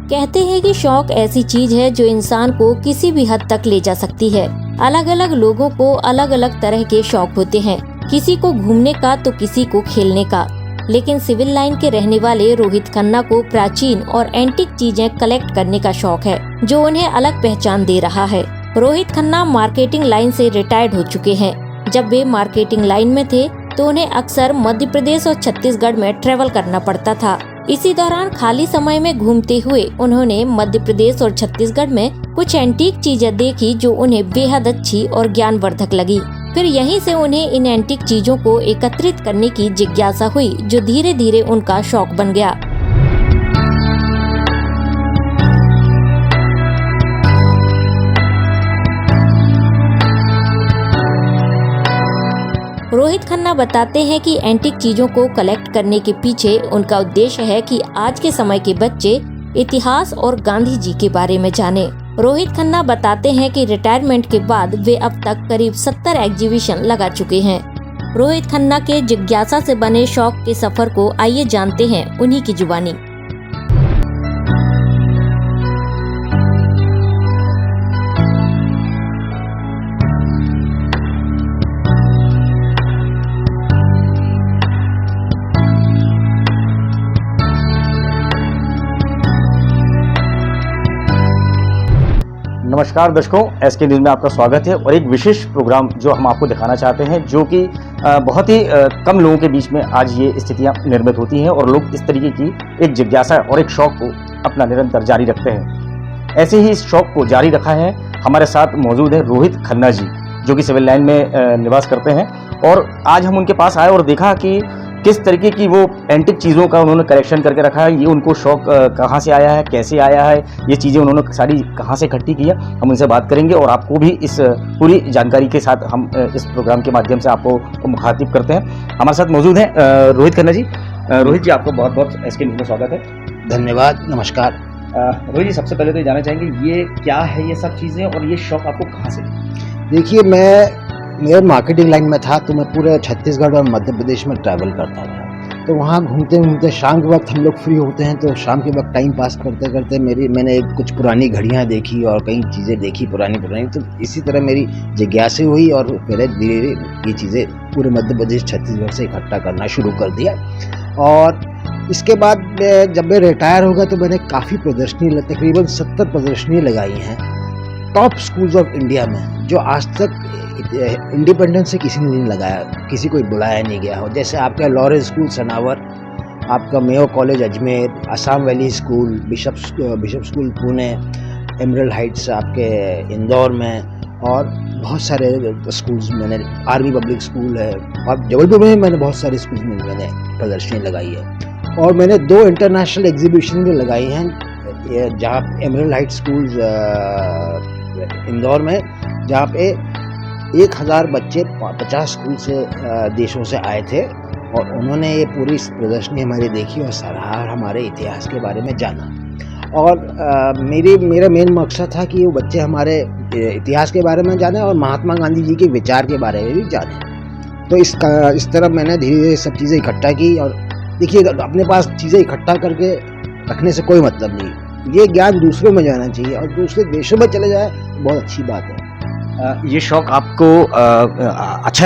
कहते हैं कि शौक ऐसी चीज है जो इंसान को किसी भी हद तक ले जा सकती है। अलग अलग लोगों को अलग अलग तरह के शौक होते हैं, किसी को घूमने का तो किसी को खेलने का। लेकिन सिविल लाइन के रहने वाले रोहित खन्ना को प्राचीन और एंटीक चीजें कलेक्ट करने का शौक है, जो उन्हें अलग पहचान दे रहा है। रोहित खन्ना मार्केटिंग लाइन से रिटायर्ड हो चुके हैं। जब वे मार्केटिंग लाइन में थे तो उन्हें अक्सर मध्य प्रदेश और छत्तीसगढ़ में ट्रेवल करना पड़ता था। इसी दौरान खाली समय में घूमते हुए उन्होंने मध्य प्रदेश और छत्तीसगढ़ में कुछ एंटीक चीजें देखी जो उन्हें बेहद अच्छी और ज्ञानवर्धक लगी। फिर यहीं से उन्हें इन एंटीक चीजों को एकत्रित करने की जिज्ञासा हुई, जो धीरे धीरे उनका शौक बन गया। रोहित खन्ना बताते हैं कि एंटीक चीजों को कलेक्ट करने के पीछे उनका उद्देश्य है कि आज के समय के बच्चे इतिहास और गांधी जी के बारे में जाने। रोहित खन्ना बताते हैं कि रिटायरमेंट के बाद वे अब तक करीब 70 एग्जीबिशन लगा चुके हैं। रोहित खन्ना के जिज्ञासा से बने शौक के सफर को आइए जानते हैं उन्हीं की जुबानी। नमस्कार दर्शकों, एसके न्यूज़ में आपका स्वागत है। और एक विशेष प्रोग्राम जो हम आपको दिखाना चाहते हैं, जो कि बहुत ही कम लोगों के बीच में आज ये स्थितियां निर्मित होती हैं और लोग इस तरीके की एक जिज्ञासा और एक शौक को अपना निरंतर जारी रखते हैं। ऐसे ही इस शौक को जारी रखा है। हमारे साथ मौजूद है रोहित खन्ना जी, जो कि सिविल लाइन में निवास करते हैं। और आज हम उनके पास आए और देखा कि किस तरीके की वो एंटिक चीज़ों का उन्होंने कलेक्शन करके रखा है। ये उनको शौक कहाँ से आया है, कैसे आया है, ये चीज़ें उन्होंने सारी कहाँ से इकट्ठी की है, हम उनसे बात करेंगे। और आपको भी इस पूरी जानकारी के साथ हम इस प्रोग्राम के माध्यम से आपको मुखातिब करते हैं। हमारे साथ मौजूद हैं रोहित खन्ना जी। रोहित जी, आपको बहुत बहुत एसके न्यूज़ में स्वागत है। धन्यवाद, नमस्कार। रोहित जी, सबसे पहले तो जानना चाहेंगे ये क्या है, ये सब चीज़ें, और ये शौक आपको कहाँ से? देखिए, मैं मार्केटिंग लाइन में था तो मैं पूरे छत्तीसगढ़ और मध्य प्रदेश में ट्रैवल करता था। तो वहाँ घूमते घूमते शाम के वक्त हम लोग फ्री होते हैं, तो शाम के वक्त टाइम पास करते करते मैंने कुछ पुरानी घड़ियाँ देखी और कई चीज़ें देखी पुरानी। तो इसी तरह मेरी जिज्ञासा हुई और मैंने धीरे धीरे ये चीज़ें पूरे मध्य प्रदेश छत्तीसगढ़ से इकट्ठा करना शुरू कर दिया। और इसके बाद जब मैं रिटायर हो गया तो मैंने काफ़ी प्रदर्शनी, तकरीबन 70 प्रदर्शनी लगाई हैं टॉप स्कूल्स ऑफ इंडिया में, जो आज तक इंडिपेंडेंस से किसी ने नहीं लगाया, किसी को बुलाया नहीं गया हो। जैसे आपका लॉरेंस स्कूल सनावर, आपका Mayo college Ajmer, Assam valley school, bishop school Pune, emerald Heights आपके इंदौर में, और बहुत सारे स्कूल्स मैंने, आर्मी पब्लिक स्कूल है, और जबलपुर में मैंने बहुत सारे स्कूल्स में मैंने प्रदर्शनी लगाई है। और मैंने 2 इंटरनेशनल एग्जीबिशन भी लगाई हैं, जहाँ एमरल्ड हाइट स्कूल्स इंदौर में, जहाँ पे 1000 बच्चे 50 स्कूल से देशों से आए थे और उन्होंने ये पूरी प्रदर्शनी हमारी देखी और सराहा और हमारे इतिहास के बारे में जाना। और मेरा मेन मकसद था कि वो बच्चे हमारे इतिहास के बारे में जाने और महात्मा गांधी जी के विचार के बारे में भी जाने। तो इस तरह मैंने धीरे धीरे सब चीज़ें इकट्ठा की। और देखिए, अपने पास चीज़ें इकट्ठा करके रखने से कोई मतलब नहीं, ये ज्ञान दूसरों में जाना चाहिए, और दूसरे देशों में चले जाए तो बहुत अच्छी बात है। ये शौक आपको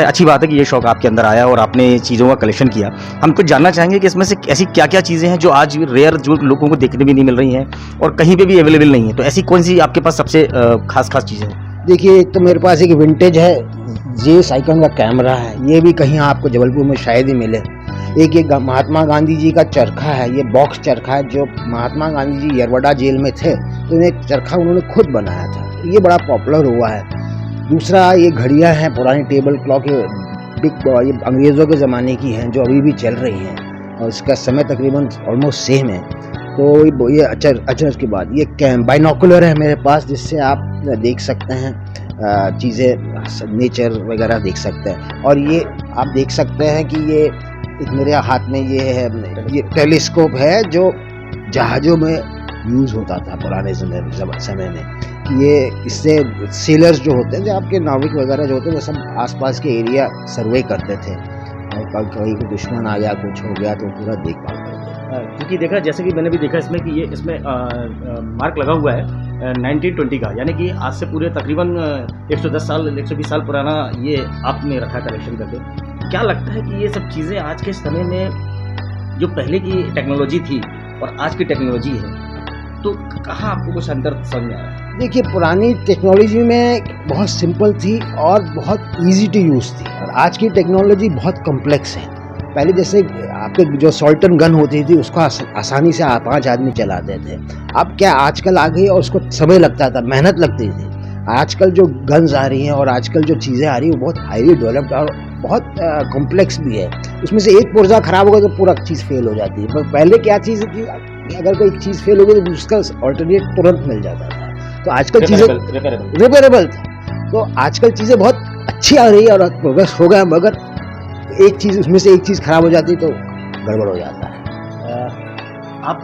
अच्छी बात है कि ये शौक आपके अंदर आया और आपने चीज़ों का कलेक्शन किया। हम कुछ जानना चाहेंगे कि इसमें से ऐसी क्या क्या चीज़ें हैं जो आज रेयर, जो लोगों को देखने भी नहीं मिल रही हैं और कहीं पे भी अवेलेबल नहीं है। तो ऐसी कौन सी आपके पास सबसे खास चीज़ें हैं? देखिए, एक तो मेरे पास एक विंटेज है, जे साइकन का कैमरा है, ये भी कहीं आपको जबलपुर में शायद ही मिले। एक महात्मा गांधी जी का चरखा है, ये बॉक्स चरखा है, जो महात्मा गांधी जी यरवड़ा जेल में थे तो एक चरखा उन्होंने खुद बनाया था, ये बड़ा पॉपुलर हुआ है। दूसरा, ये घड़ियां हैं, पुरानी टेबल क्लॉक, ये अंग्रेज़ों के ज़माने की हैं, जो अभी भी चल रही हैं और इसका समय तकरीबन ऑलमोस्ट सेम है। तो ये अचरज के बाद ये बाइनोकुलर है मेरे पास, जिससे आप देख सकते हैं चीज़ें, नेचर वगैरह देख सकते हैं। और ये आप देख सकते हैं कि ये एक मेरे हाथ में ये है, ये टेलीस्कोप है जो जहाज़ों में यूज़ होता था पुराने समय में। ये इससे सेलर्स जो होते हैं, जो आपके नाविक वगैरह जो होते हैं, वो सब आसपास के एरिया सर्वे करते थे और कहीं कोई दुश्मन आ गया, कुछ हो गया तो पूरा देखभाल करते थे। क्योंकि देखा, जैसे कि मैंने भी देखा इसमें कि ये इसमें मार्क लगा हुआ है 1920 का, यानी कि आज से पूरे तकरीबन 110 साल 120 साल पुराना ये आपने रखा कलेक्शन करके। क्या लगता है कि ये सब चीज़ें आज के समय में जो पहले की टेक्नोलॉजी थी और आज की टेक्नोलॉजी है, तो कहाँ आपको कुछ अंतर समझ में आ रहा है? देखिए, पुरानी टेक्नोलॉजी में बहुत सिंपल थी और बहुत इजी टू यूज़ थी, और आज की टेक्नोलॉजी बहुत कॉम्प्लेक्स है। पहले जैसे आपके जो सॉल्टन गन होती थी उसको आसानी से 5 आदमी चलाते थे। अब क्या आजकल आ गई और उसको समय लगता था, मेहनत लगती थी। आजकल जो गन्स आ रही हैं और आजकल जो चीज़ें आ रही हैं वो बहुत हाईली डेवलप्ड और बहुत कॉम्प्लेक्स भी है। उसमें से एक पुर्जा खराब हो गया तो पूरा चीज़ फेल हो जाती है। पर पहले क्या चीज़ थी, अगर कोई चीज़ फेल हो गई तो उसका ऑल्टरनेट तुरंत मिल जाता था। तो आजकल चीज़ें रिपेरेबल था। तो आजकल चीज़ें बहुत अच्छी आ रही है और प्रोग्रेस हो गया, मगर एक चीज़ उसमें से एक चीज़ खराब हो जाती तो गड़बड़ हो जाता है।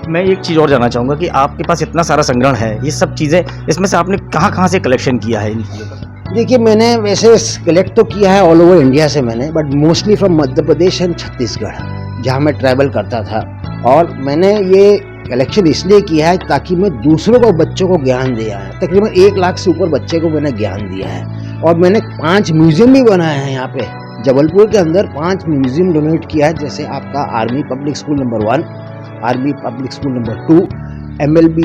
मैं एक चीज़ और जानना चाहूँगा कि आपके पास इतना सारा संग्रहण है, ये सब चीज़ें, इसमें से आपने कहाँ से कलेक्शन किया है इन चीज़ों का? देखिए, मैंने वैसे कलेक्ट तो किया है ऑल ओवर इंडिया से मैंने, but mostly from Madhya Pradesh and Chhattisgarh, जहाँ मैं ट्रैवल करता था। और मैंने ये कलेक्शन इसलिए किया है ताकि मैं दूसरों को, बच्चों को ज्ञान दिया है। तकरीबन 1 लाख से ऊपर बच्चे को मैंने ज्ञान दिया है। और मैंने 5 म्यूजियम भी बनाए हैं यहाँ पे जबलपुर के अंदर। 5 म्यूजियम डोनेट किया है, जैसे आपका army public school number 1, army public school number 2, MLB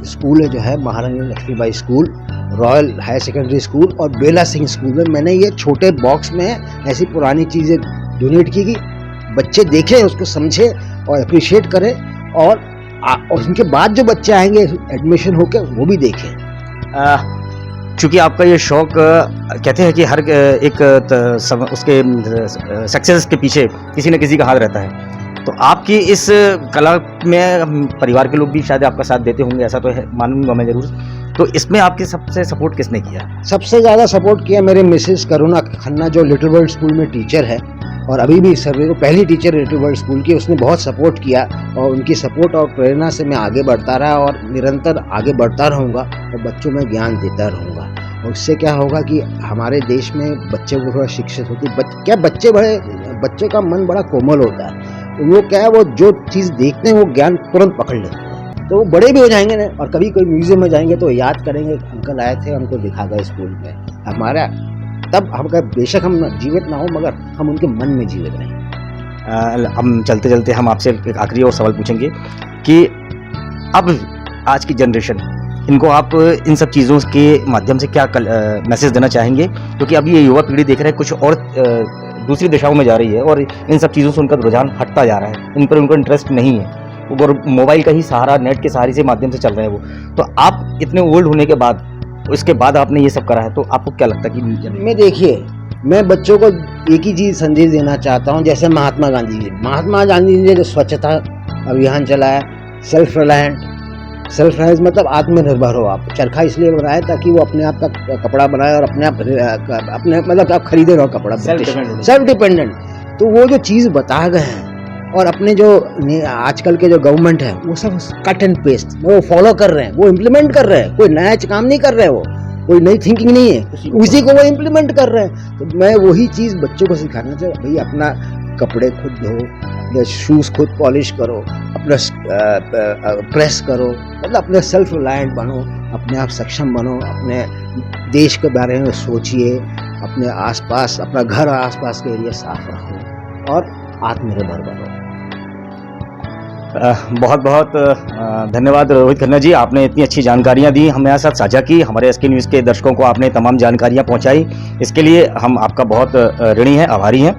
school है जो है Maharani Laxmibai school, royal higher secondary school और बेला सिंह स्कूल में मैंने ये छोटे बॉक्स में ऐसी पुरानी चीज़ें डोनेट की कि बच्चे देखें, उसको समझें और अप्रिशिएट करें, और उनके बाद जो बच्चे आएंगे एडमिशन होके वो भी देखें। चूँकि आपका ये शौक, कहते हैं कि हर एक उसके सक्सेस के पीछे किसी न किसी का हाथ रहता है, तो आपकी इस कला में परिवार के लोग भी शायद आपका साथ देते होंगे, ऐसा तो है, मानूंगा मैं ज़रूर। तो इसमें आपके सबसे सपोर्ट किसने किया? सबसे ज़्यादा सपोर्ट किया मेरे मिसेस करुणा खन्ना, जो लिटिल वर्ल्ड स्कूल में टीचर है और अभी भी सर्वे को पहली टीचर लिटिल वर्ल्ड स्कूल की। उसने बहुत सपोर्ट किया और उनकी सपोर्ट और प्रेरणा से मैं आगे बढ़ता रहा और निरंतर आगे बढ़ता रहूँगा और बच्चों में ज्ञान देता रहूँगा। और उससे क्या होगा कि हमारे देश में बच्चे को थोड़ा शिक्षित होती। क्या बच्चे का मन बड़ा कोमल होता है, वो क्या है, वो जो चीज़ देखते हैं वो ज्ञान तुरंत पकड़ लेते हैं। तो वो बड़े भी हो जाएंगे ना, और कभी कोई म्यूजियम में जाएंगे तो याद करेंगे अंकल आए थे, हमको दिखा गए स्कूल में हमारा। तब हम बेशक हम जीवित ना हो, मगर हम उनके मन में जीवित रहें। हम चलते चलते हम आपसे एक आखिरी और सवाल पूछेंगे कि अब आज की जनरेशन, इनको आप इन सब चीज़ों के माध्यम से क्या मैसेज देना चाहेंगे? क्योंकि अभी ये युवा पीढ़ी देख रहे हैं कुछ और दूसरी दिशाओं में जा रही है और इन सब चीज़ों से उनका रुझान हटता जा रहा है, इन पर उनको इंटरेस्ट नहीं है, और मोबाइल का ही सहारा, नेट के सहारे से माध्यम से चल रहे हैं वो। तो आप इतने ओल्ड होने के बाद, उसके बाद आपने ये सब करा है, तो आपको क्या लगता है कि मैं, देखिए, मैं बच्चों को एक ही चीज़ संदेश देना चाहता हूँ, जैसे महात्मा गांधी जी ने जो स्वच्छता अभियान चलाया, सेल्फ रिलायंस मतलब आत्मनिर्भर हो आप। चरखा इसलिए बनाया ताकि वो अपने आप का कपड़ा बनाए और अपने मतलब आप खरीदे रहो कपड़ा, सेल्फ डिपेंडेंट। तो वो जो चीज़ बता गए हैं, और अपने जो आजकल के जो गवर्नमेंट है वो सब कट एंड पेस्ट वो फॉलो कर रहे हैं, वो इम्प्लीमेंट कर रहे हैं, कोई नया काम नहीं कर रहे, वो कोई नई थिंकिंग नहीं है, उसी को वो इम्प्लीमेंट कर रहे हैं। तो मैं वही चीज़ बच्चों को सिखाना चाहिए, भाई अपना कपड़े खुद धो, अपने शूज़ खुद पॉलिश करो, अपना प्रेस करो, मतलब अपने सेल्फ रिलायंट बनो, अपने आप सक्षम बनो, अपने देश के बारे में सोचिए, अपने आसपास, अपना घर और आसपास के एरिया साफ रखो और आत्मनिर्भर बनो। बहुत बहुत धन्यवाद रोहित खन्ना जी, आपने इतनी अच्छी जानकारियां दी, हमारे साथ साझा की, हमारे एसके न्यूज़ के दर्शकों को आपने तमाम जानकारियां पहुंचाई, इसके लिए हम आपका बहुत ऋणी हैं, आभारी हैं।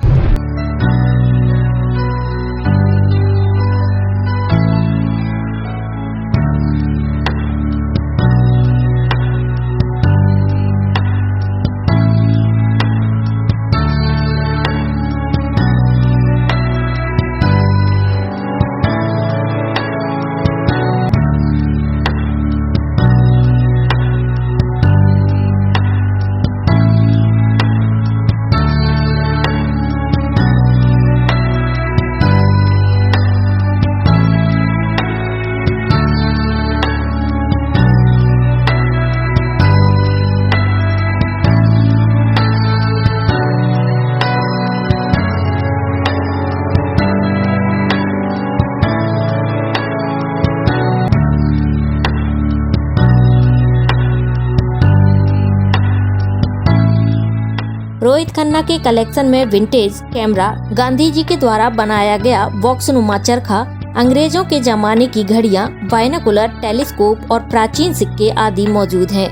रोहित खन्ना के कलेक्शन में विंटेज कैमरा, गांधी जी के द्वारा बनाया गया बॉक्सनुमा चरखा, अंग्रेजों के जमाने की घड़ियां, बाइनोकुलर, टेलीस्कोप और प्राचीन सिक्के आदि मौजूद हैं।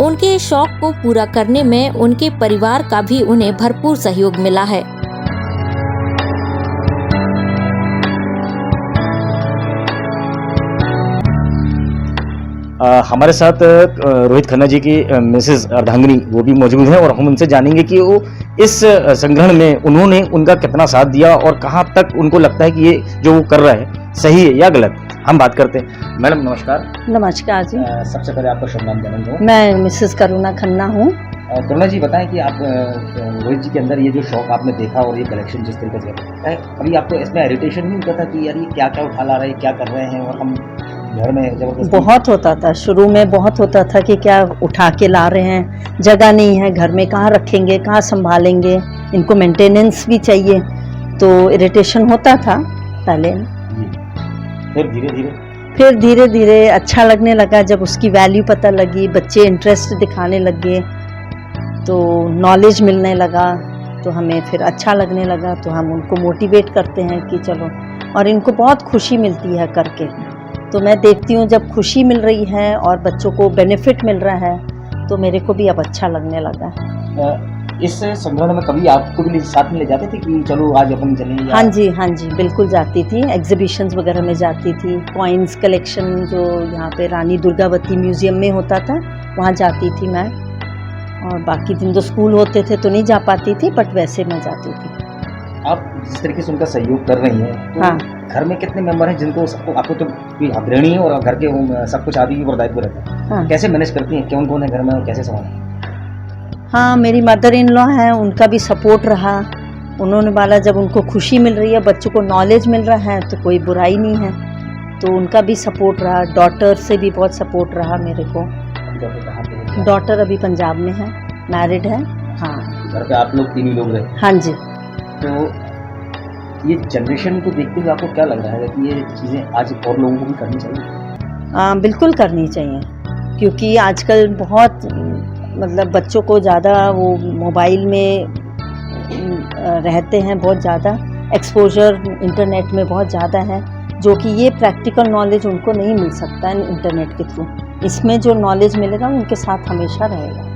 उनके इस शौक को पूरा करने में उनके परिवार का भी उन्हें भरपूर सहयोग मिला है। हमारे साथ रोहित खन्ना जी की मिसेस अर्धांगिनी वो भी मौजूद हैं और हम उनसे जानेंगे कि वो इस संग्रहण में उन्होंने उनका कितना साथ दिया और कहाँ तक उनको लगता है कि ये जो वो कर रहा है सही है या गलत। हम बात करते हैं। मैडम नमस्कार। नमस्कार जी। सबसे पहले आपका शुभ नाम जानना चाहूँ। मैं मिसेस करुणा खन्ना हूँ। करुणा जी बताएं कि आप रोहित जी के अंदर ये जो शौक आपने देखा और ये कलेक्शन जिस तरीके से कभी आपको इसमें इरिटेशन नहीं होता था कि यार ये क्या क्या उठा ला रहे हैं, क्या कर रहे हैं, और हम घर में जबरदस्ती? बहुत होता था, शुरू में बहुत होता था कि क्या उठा के ला रहे हैं, जगह नहीं है घर में, कहाँ रखेंगे, कहाँ संभालेंगे, इनको मेंटेनेंस भी चाहिए, तो इरिटेशन होता था पहले। फिर धीरे धीरे अच्छा लगने लगा। जब उसकी वैल्यू पता लगी, बच्चे इंटरेस्ट दिखाने लगे, तो नॉलेज मिलने लगा, तो हमें फिर अच्छा लगने लगा, तो हम उनको मोटिवेट करते हैं कि चलो, और इनको बहुत खुशी मिलती है करके। तो मैं देखती हूँ जब खुशी मिल रही है और बच्चों को बेनिफिट मिल रहा है, तो मेरे को भी अब अच्छा लगने लगा है। इस संग्रहण में कभी आपको भी साथ में ले जाते थे कि चलो आज अपन चलें? हाँ जी, बिल्कुल जाती थी। एग्जीबिशंस वगैरह में जाती थी। कॉइन्स कलेक्शन जो यहाँ पे रानी दुर्गावती म्यूजियम में होता था, वहाँ जाती थी मैं। और बाकी दिन तो स्कूल होते थे तो नहीं जा पाती थी, बट वैसे मैं जाती थी। आप जिस तरीके से उनका सहयोग कर रही हैं, तो हाँ। घर में कितने मेंबर हैं जिनको सबको, आपको तो गृहिणी है और घर के सब कुछ आदि और दायित्व रहता है, हाँ। कैसे मैनेज करती हैं? कौन कौन है घर में और कैसे संभालें? हाँ, मेरी मदर इन लॉ है, उनका भी सपोर्ट रहा। उन्होंने बोला जब उनको खुशी मिल रही है, बच्चों को नॉलेज मिल रहा है, तो कोई बुराई नहीं है, तो उनका भी सपोर्ट रहा। डॉटर से भी बहुत सपोर्ट रहा मेरे को। डॉटर अभी पंजाब में है, मैरिड है। हाँ, घर पे आप लोग तीन ही लोग रहे? हाँ जी। तो ये जनरेशन को देखते हुए आपको क्या लग रहा है कि ये चीज़ें आज और लोगों को भी करनी चाहिए? बिल्कुल करनी चाहिए, क्योंकि आजकल बहुत मतलब बच्चों को ज़्यादा वो मोबाइल में रहते हैं, बहुत ज़्यादा एक्सपोजर इंटरनेट में बहुत ज़्यादा है, जो कि ये प्रैक्टिकल नॉलेज उनको नहीं मिल सकता है इंटरनेट के थ्रू। इसमें जो नॉलेज मिलेगा उनके साथ हमेशा रहेगा।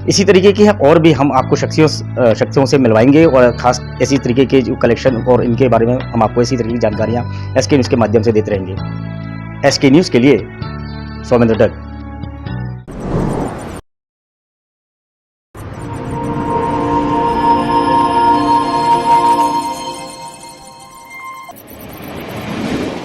इसी तरीके की है और भी हम आपको शख्सियों से मिलवाएंगे और खास इसी तरीके के जो कलेक्शन और इनके बारे में हम आपको इसी तरीके की जानकारियाँ SK न्यूज़ के माध्यम से देते रहेंगे। SK न्यूज़ के लिए सौमेंद्र डग।